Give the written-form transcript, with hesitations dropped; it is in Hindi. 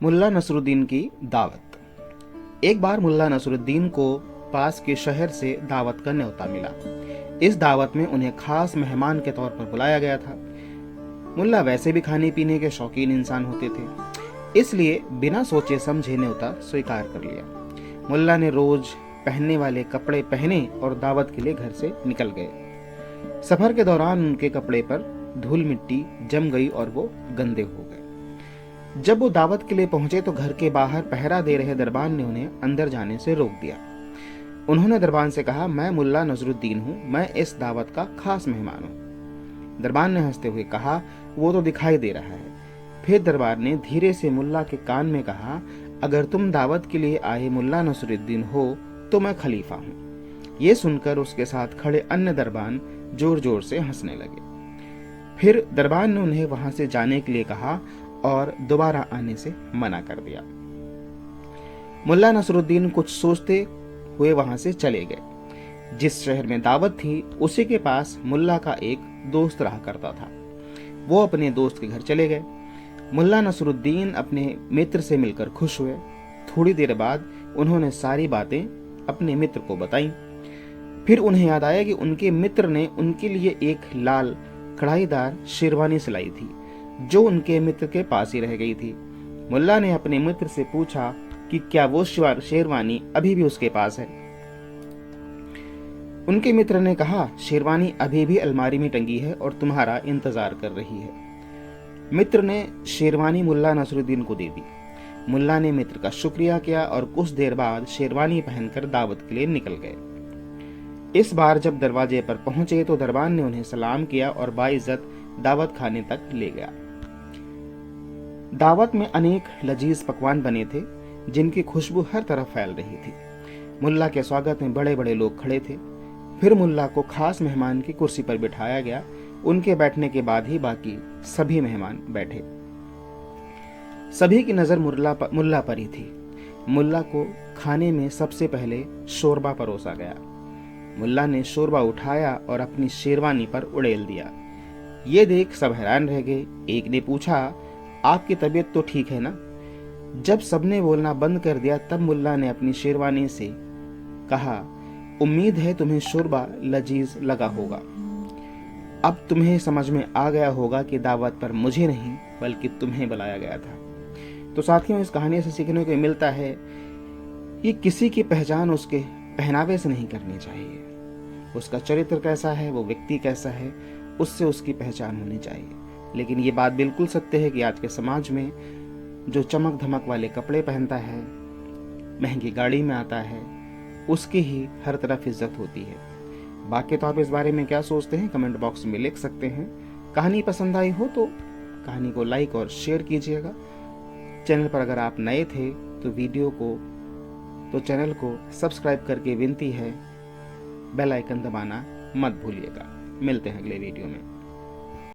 मुल्ला नसरुद्दीन की दावत। एक बार मुल्ला नसरुद्दीन को पास के शहर से दावत का न्योता मिला। इस दावत में उन्हें खास मेहमान के तौर पर बुलाया गया था। मुल्ला वैसे भी खाने पीने के शौकीन इंसान होते थे, इसलिए बिना सोचे समझे न्योता स्वीकार कर लिया। मुल्ला ने रोज पहनने वाले कपड़े पहने और दावत के लिए घर से निकल गए। सफर के दौरान उनके कपड़े पर धूल मिट्टी जम गई और वो गंदे हो गए। जब वो दावत के लिए पहुंचे तो घर के बाहर पहरा दे रहे दरबान ने उन्हें अंदर जाने से रोक दिया। उन्होंने दरबान से कहा, मैं मुल्ला नसरुद्दीन हूँ, मैं इस दावत का खास मेहमान हूँ। दरबान ने हंसते हुए कहा, वो तो दिखाई दे रहा है। फिर दरबार ने धीरे से मुल्ला के कान में कहा, अगर तुम दावत के लिए आए मुल्ला नसरुद्दीन हो तो मैं खलीफा हूँ। ये सुनकर उसके साथ खड़े अन्य दरबान जोर जोर से हंसने लगे। फिर दरबान ने उन्हें वहां से जाने के लिए कहा और दोबारा आने से मना कर दिया। मुल्ला नसरुद्दीन कुछ सोचते हुए वहां से चले गए। जिस शहर में दावत थी उसी के पास मुल्ला का एक दोस्त रहा करता था। वो अपने दोस्त के घर चले गए। मुल्ला नसरुद्दीन अपने मित्र से मिलकर खुश हुए। थोड़ी देर बाद उन्होंने सारी बातें अपने मित्र को बताई। फिर उन्हें याद आया कि उनके मित्र ने उनके लिए एक लाल कढ़ाईदार शेरवानी सिलाई थी, जो उनके मित्र के पास ही रह गई थी। मुल्ला ने अपने मित्र से पूछा कि क्या वो शेरवानी अभी भी उसके पास है। उनके मित्र ने कहा, शेरवानी अभी भी अलमारी में टंगी है और तुम्हारा इंतजार कर रही है। मित्र ने शेरवानी मुल्ला नसरुद्दीन को दे दी। मुल्ला ने मित्र का शुक्रिया किया और कुछ देर बाद शेरवानी पहनकर दावत के लिए निकल गए। इस बार जब दरवाजे पर पहुंचे तो दरबान ने उन्हें सलाम किया और बाइज्जत दावत खाने तक ले गया। दावत में अनेक लजीज पकवान बने थे, जिनकी खुशबू हर तरफ फैल रही थी। मुल्ला के स्वागत में बड़े बड़े लोग खड़े थे। फिर मुल्ला को खास मेहमान की कुर्सी पर बिठाया गया। उनके बैठने के बाद ही बाकी सभी मेहमान बैठे। सभी की नजर मुल्ला पर ही थी। मुल्ला को खाने में सबसे पहले शोरबा परोसा गया। मुल्ला ने शोरबा उठाया और अपनी शेरवानी पर उड़ेल दिया। ये देख सब हैरान रह गए। एक ने पूछा, आपकी तबीयत तो ठीक है ना? जब सबने बोलना बंद कर दिया तब मुल्ला ने अपनी शेरवानी से कहा, उम्मीद है तुम्हें शोरबा लजीज लगा होगा। अब तुम्हें समझ में आ गया होगा कि दावत पर मुझे नहीं बल्कि तुम्हें बुलाया गया था। तो साथियों, इस कहानी से सीखने को मिलता है कि किसी की पहचान उसके पहनावे से नहीं करनी चाहिए। उसका चरित्र कैसा है, वो व्यक्ति कैसा है, उससे उसकी पहचान होनी चाहिए। लेकिन ये बात बिल्कुल सत्य है कि आज के समाज में जो चमक धमक वाले कपड़े पहनता है, महंगी गाड़ी में आता है, उसकी ही हर तरफ इज्जत होती है। बाकी तो आप इस बारे में क्या सोचते हैं कमेंट बॉक्स में लिख सकते हैं। कहानी पसंद आई हो तो कहानी को लाइक और शेयर कीजिएगा। चैनल पर अगर आप नए थे तो चैनल को सब्सक्राइब करके विनती है, बेल आइकन दबाना मत भूलिएगा। मिलते हैं अगले वीडियो में।